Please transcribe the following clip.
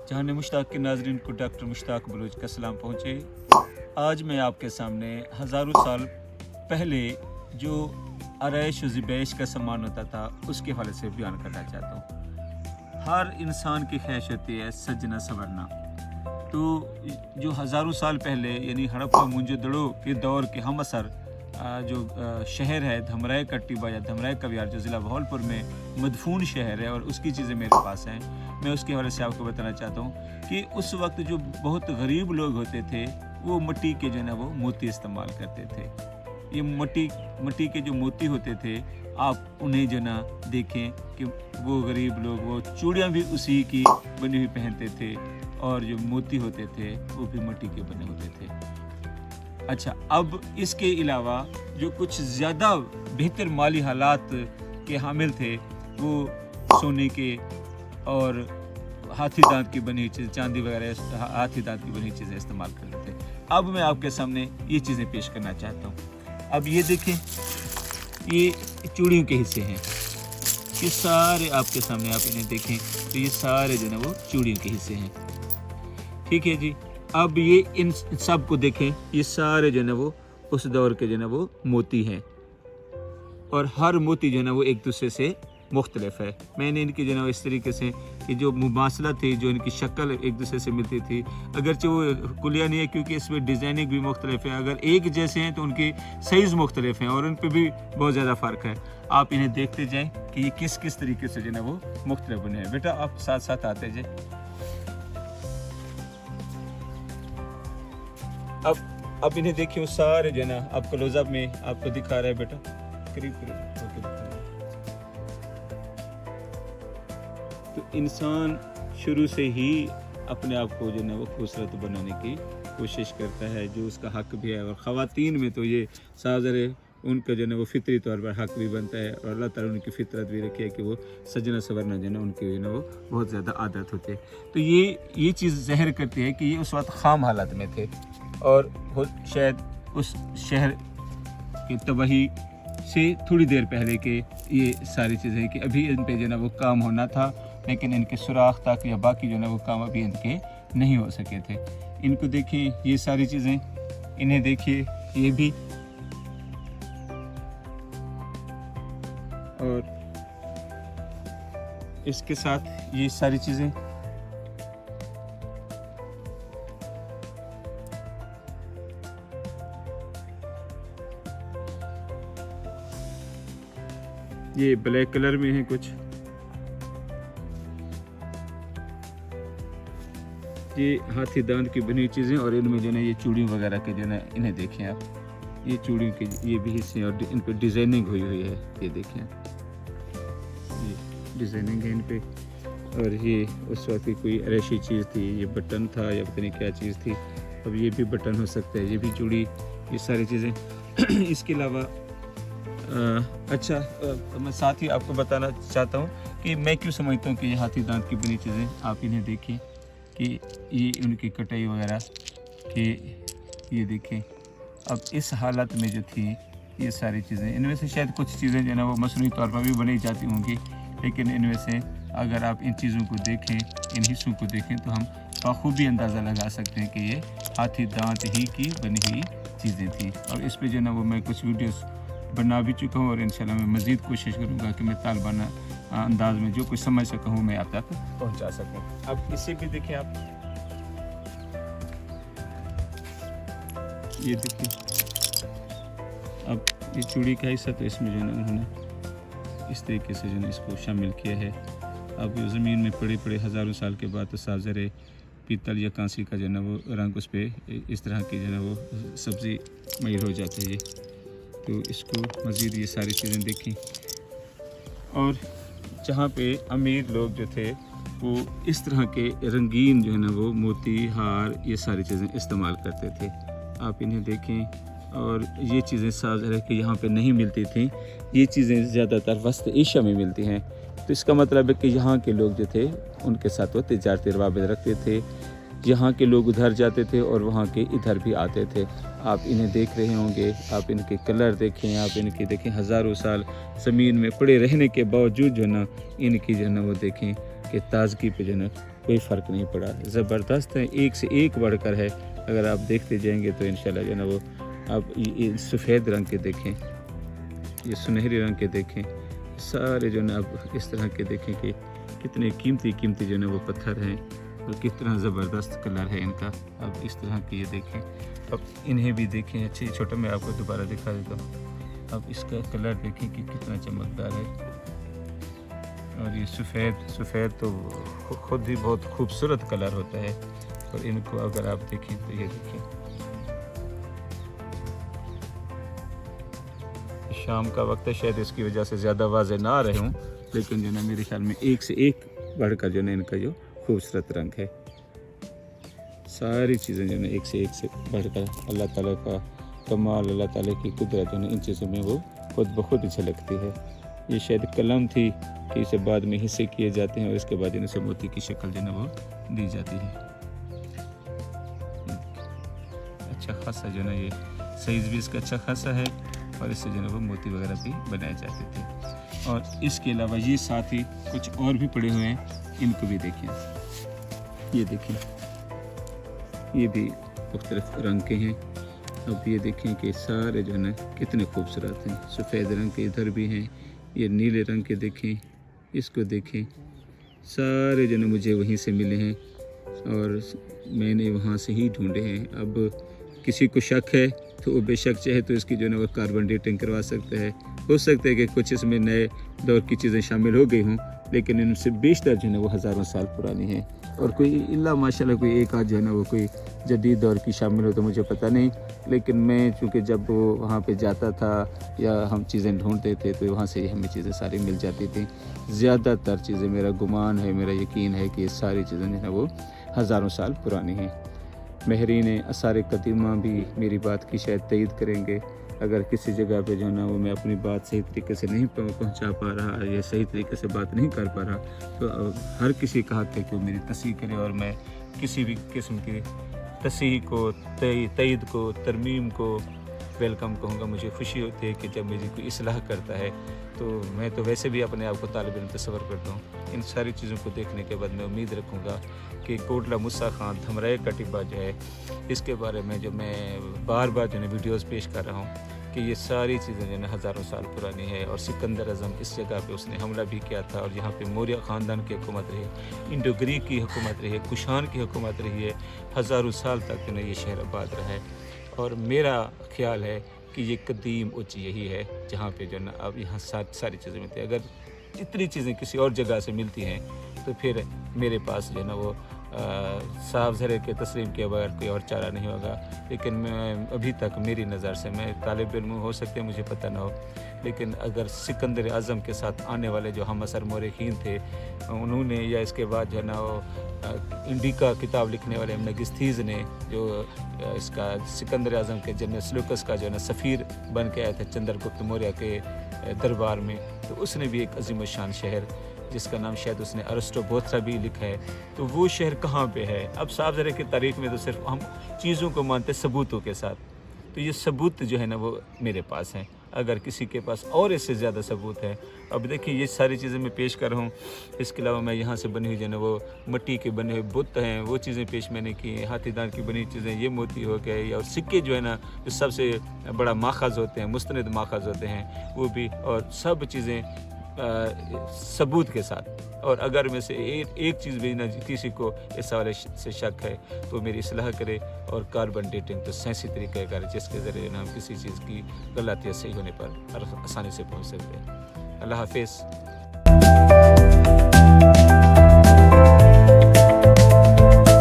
जहान मुश्ताक के नाजरीन को डॉक्टर मुश्ताक बलूच का सलाम पहुँचे। आज मैं आपके सामने हज़ारों साल पहले जो आरइश व ज़िबैश का सामान होता था उसके हवाले से बयान करना चाहता हूँ। हर इंसान की ख्वाहिश होती है सजना संवरना। तो जो हज़ारों साल पहले यानी हड़प्पा मोहनजोदड़ो के दौर के हम असर जो शहर है धमराए कट्टीबा या धमराए कवियार जो ज़िला बहौलपुर में मदफून शहर है और उसकी चीज़ें मेरे पास हैं, मैं उसके हवाले से आपको बताना चाहता हूँ कि उस वक्त जो बहुत गरीब लोग होते थे वो मिट्टी के जो है ना वो मोती इस्तेमाल करते थे। ये मिट्टी के जो मोती होते थे आप उन्हें जो ना देखें कि वो गरीब लोग वो चूड़ियाँ भी उसी की बनी हुई पहनते थे और जो मोती होते थे वो भी मिट्टी के बने होते थे। अच्छा, अब इसके अलावा जो कुछ ज़्यादा बेहतर माली हालात के हामिल थे वो सोने के और हाथी दांत की बनी हुई चीज़, चांदी वगैरह हाथी दांत की बनी हुई चीज़ें इस्तेमाल करते थे। अब मैं आपके सामने ये चीज़ें पेश करना चाहता हूँ। अब ये देखें, ये चूड़ियों के हिस्से हैं, ये सारे आपके सामने, आप इन्हें देखें तो ये सारे जो है वो चूड़ियों के हिस्से हैं। ठीक है जी। अब ये इन सब को देखें, ये सारे जो है वो उस दौर के जो है वो मोती हैं और हर मोती जो है वो एक दूसरे से मुख्तलिफ है। मैंने इनकी जो है इस तरीके से कि जो मुमासला थी, जो इनकी शक्ल एक दूसरे से मिलती थी, अगरचे वो कुलिया नहीं है क्योंकि इसमें डिज़ाइनिंग भी मुख्तलिफ है। अगर एक जैसे हैं तो उनकी साइज़ मुख्तलिफ हैं और उन पर भी बहुत ज़्यादा फ़र्क है। आप इन्हें देखते जाएँ कि ये किस किस तरीके से जो है वो मुख्तलिफ बने हैं। बेटा आप साथ साथ आते जाए। अब इन्हें देखिए, सारे जो है ना आप क्लोजअप में आपको दिखा रहा है बेटा, करीब करीब ओके। तो इंसान शुरू से ही अपने आप को जो है ना वो खूबसूरत बनाने की कोशिश करता है, जो उसका हक भी है। और ख़वातीन में तो ये साज़र है, उनका जो है ना वो फितरी तौर पर हक भी बनता है और अल्लाह ताला उनकी फितरत भी रखी है कि वो सजना संवरना जो है ना उनकी जो है ना वो बहुत ज़्यादा आदत होती है। तो ये चीज़ ज़ाहिर करती है कि ये उस वक्त खाम हालत में थे और शायद उस शहर की तबाही से थोड़ी देर पहले के ये सारी चीज़ें कि अभी इन पे जो है ना वो काम होना था, लेकिन इनके सुराख तक या बाकी जो है ना वो काम अभी इनके नहीं हो सके थे। इनको देखिए, ये सारी चीज़ें, इन्हें देखिए, ये भी, और इसके साथ ये सारी चीज़ें। ये ब्लैक कलर में है कुछ, ये हाथी दांत की बनी चीज़ें और इनमें जो है ये चूड़ियों वगैरह के जो है इन्हें देखें आप, ये चूड़ियों के ये भी हिस्से और इन पर डिज़ाइनिंग हुई है। ये देखें, ये डिज़ाइनिंग है इन पे। और ये उस वक्त की कोई ऐसी चीज़ थी, ये बटन था या पता नहीं क्या चीज़ थी, अब ये भी बटन हो सकता है, ये भी चूड़ी, ये सारी चीज़ें। इसके अलावा मैं साथ ही आपको बताना चाहता हूँ कि मैं क्यों समझता हूँ कि ये हाथी दांत की बनी चीज़ें, आप इन्हें देखें कि ये उनकी कटाई वगैरह कि ये देखें। अब इस हालत में जो थी ये सारी चीज़ें, इनमें से शायद कुछ चीज़ें जो है ना वो मसनूई तौर पर भी बनाई जाती होंगी, लेकिन इनमें से अगर आप इन चीज़ों को देखें, इन हिस्सों को देखें तो हम बखूबी अंदाज़ा लगा सकते हैं कि ये हाथी दांत ही की बनी हुई चीज़ें थी। और इस पर जो है ना वो मैं कुछ वीडियोस बना भी चुका हूँ और इंशाल्लाह मैं मज़ीद कोशिश करूँगा कि मैं तालिबाना अंदाज में जो कुछ समझ सका हूँ मैं आप तक पहुँचा सकूँ। अब इसे भी देखें आप, ये देखिए, अब ये चूड़ी का हिस्सा तो इसमें जो है ना उन्होंने इस तरीके से जो है इसको शामिल किया है। अब ज़मीन में पड़े पड़े हज़ारों साल के बाद तो साज़र पीतल या कांसी का जो है ना वो रंग उस पर इस तरह की जो है ना वो सब्ज़ी मैर हो जाता है। ये तो इसको मज़ीद ये सारी चीज़ें देखी। और जहाँ पे अमीर लोग जो थे वो इस तरह के रंगीन जो है ना वो मोती, हार, ये सारी चीज़ें इस्तेमाल करते थे। आप इन्हें देखें। और ये चीज़ें साज़र है कि यहाँ पे नहीं मिलती थी, ये चीज़ें ज़्यादातर वस्त एशिया में मिलती हैं। तो इसका मतलब है कि यहाँ के लोग जो थे उनके साथ वो तिजारती रवाबित रखते थे, यहाँ के लोग उधर जाते थे और वहाँ के इधर भी आते थे। आप इन्हें देख रहे होंगे, आप इनके कलर देखें, आप इनकी देखें, हज़ारों साल ज़मीन में पड़े रहने के बावजूद जो ना इनकी जो ना वो देखें कि ताज़गी पे जो है कोई फ़र्क नहीं पड़ा, ज़बरदस्त है, एक से एक बढ़कर है। अगर आप देखते जाएंगे तो इंशाल्लाह जो है ना वो आप ये सफ़ेद रंग के देखें, ये सुनहरे रंग के देखें, सारे जो है ना आप इस तरह के देखें कि कितने कीमती जो है ना वो पत्थर हैं और कितना ज़बरदस्त कलर है इनका। अब इस तरह के ये देखें, अब इन्हें भी देखें अच्छे छोटे, मैं आपको दोबारा दिखा देता हूँ। अब इसका कलर देखें कि कितना चमकदार है, और ये सफ़ेद तो खुद ही बहुत खूबसूरत कलर होता है। और इनको अगर आप देखें तो ये देखें, शाम का वक्त है, शायद इसकी वजह से ज़्यादा वाज़े ना आ रहे हूँ, लेकिन जो ना मेरे ख्याल में एक से एक बढ़कर जो ना इनका जो खूबसूरत रंग है, सारी चीज़ें जो है एक से बढ़कर अल्लाह ताला का कमाल, अल्लाह ताला की कुदरत जो है इन चीज़ों में वो खुद ब खुद झलकती है। ये शायद कलम थी कि इसे बाद में हिस्से किए जाते हैं और इसके बाद इनसे मोती की शक्ल जो है वो दी जाती है। अच्छा खासा जो है ये साइज़ भी इसका अच्छा खासा है, और इससे जो है वो मोती वगैरह भी बनाए जाते थे। और इसके अलावा ये साथ ही कुछ और भी पड़े हुए हैं, इनको भी देखें, ये देखें, ये भी मुख्तलिफ रंग के हैं। अब ये देखें कि सारे जो है ना कितने खूबसूरत हैं, सफ़ेद रंग के इधर भी हैं, ये नीले रंग के देखें, इसको देखें, सारे जो है मुझे वहीं से मिले हैं और मैंने वहाँ से ही ढूंढे हैं। अब किसी को शक है तो वो बेशक चाहे तो इसकी जो है वो कार्बन डेटिंग करवा सकता है। हो सकता है कि कुछ इसमें नए दौर की चीज़ें शामिल हो गई हों, लेकिन इनसे बेशतर जो है वो हज़ारों साल पुरानी है। और कोई इल्ला माशाल्लाह कोई एक आध जो है ना वो कोई जदीद दौर की शामिल हो तो मुझे पता नहीं, लेकिन मैं चूँकि जब वो वहाँ पे जाता था या हम चीज़ें ढूंढते थे तो वहाँ से हमें चीज़ें सारी मिल जाती थी। ज़्यादातर चीज़ें, मेरा गुमान है, मेरा यकीन है कि ये सारी चीज़ें जो है वो हज़ारों साल पुरानी हैं। महरीन आसार कदीमा भी मेरी बात की शायद तईद करेंगे। अगर किसी जगह पे जो है ना वो मैं अपनी बात सही तरीके से नहीं पहुंचा पा रहा या सही तरीके से बात नहीं कर पा रहा, तो हर किसी का हक है कि वो मेरी तस्हीह करे, और मैं किसी भी किस्म की तस्हीह को, तईद को, तरमीम को वेलकम कहूँगा। मुझे खुशी होती है कि जब मेरी कोई इस्लाह करता है, तो मैं तो वैसे भी अपने आप को तालिब इल्म तस्वर करता हूँ। इन सारी चीज़ों को देखने के बाद मैं उम्मीद रखूँगा कि कोटला मूसा खान धमराए का टिब्बा जो है, इसके बारे में जो मैं बार बार जो है वीडियोज़ पेश कर रहा हूँ कि ये सारी चीज़ें जो है हज़ारों साल पुरानी है। और सिकंदर आज़म इस जगह पे उसने हमला भी किया था, और यहाँ पे मौर्य ख़ानदान की हुकूमत रही है, इंडो ग्रीक की हुकूमत रही है, कुशान की हुकूमत रही है, हज़ारों साल तक जो है ये शहर आबाद रहा है। और मेरा ख्याल है कि ये कदीम उच्च यही है जहाँ पे जो है ना अब यहाँ सारी चीज़ें मिलती हैं। अगर इतनी चीज़ें किसी और जगह से मिलती हैं तो फिर मेरे पास जो है ना वो साफ ज़रे के तस्लीम के बगैर कोई और चारा नहीं होगा। लेकिन मैं अभी तक मेरी नज़र से, मैं तालिब इल्म हो सकते मुझे पता ना हो, लेकिन अगर सिकंदर आज़म के साथ आने वाले जो हम असर मौरखीन थे उन्होंने, या इसके बाद जो है ना वो इंडिका किताब लिखने वाले नगिस्थीज़ ने, जो इसका सिकंदर आज़म के जनरल सलूकस का जो है ना सफ़ीर बन के आया था चंद्रगुप्त मौर्य के दरबार में, तो उसने भी एक अजीम शान शहर जिसका नाम शायद उसने अरस्टोबोथरा भी लिखा है, तो वो शहर कहाँ पे है? अब साफ ज़रा की तारीख में तो सिर्फ हम चीज़ों को मानते सबूतों के साथ, तो ये सबूत जो है ना वो मेरे पास हैं। अगर किसी के पास और इससे ज़्यादा सबूत है, अब देखिए ये सारी चीज़ें मैं पेश कर रहा हूँ। इसके अलावा मैं यहाँ से बनी हुई जो है ना वो मिट्टी के बने हुए बुत हैं, वो चीज़ें पेश मैंने की हैं। हाथीदार की बनी चीज़ें, ये मोती हो गए, या सिक्के जो है ना जो सबसे बड़ा माखज़ होते हैं, मुस्तनद माखज़ होते हैं, वो भी, और सब चीज़ें सबूत के साथ। और अगर में से एक चीज़ भी ना किसी को इस हवाले से शक है तो मेरी इस्लाह करे, और कार्बन डेटिंग तो साइंसी तरीका करे जिसके ज़रिए हम किसी चीज़ की गलत या सही होने पर आसानी से पहुँच सकते हैं। अल्लाह हाफिज़।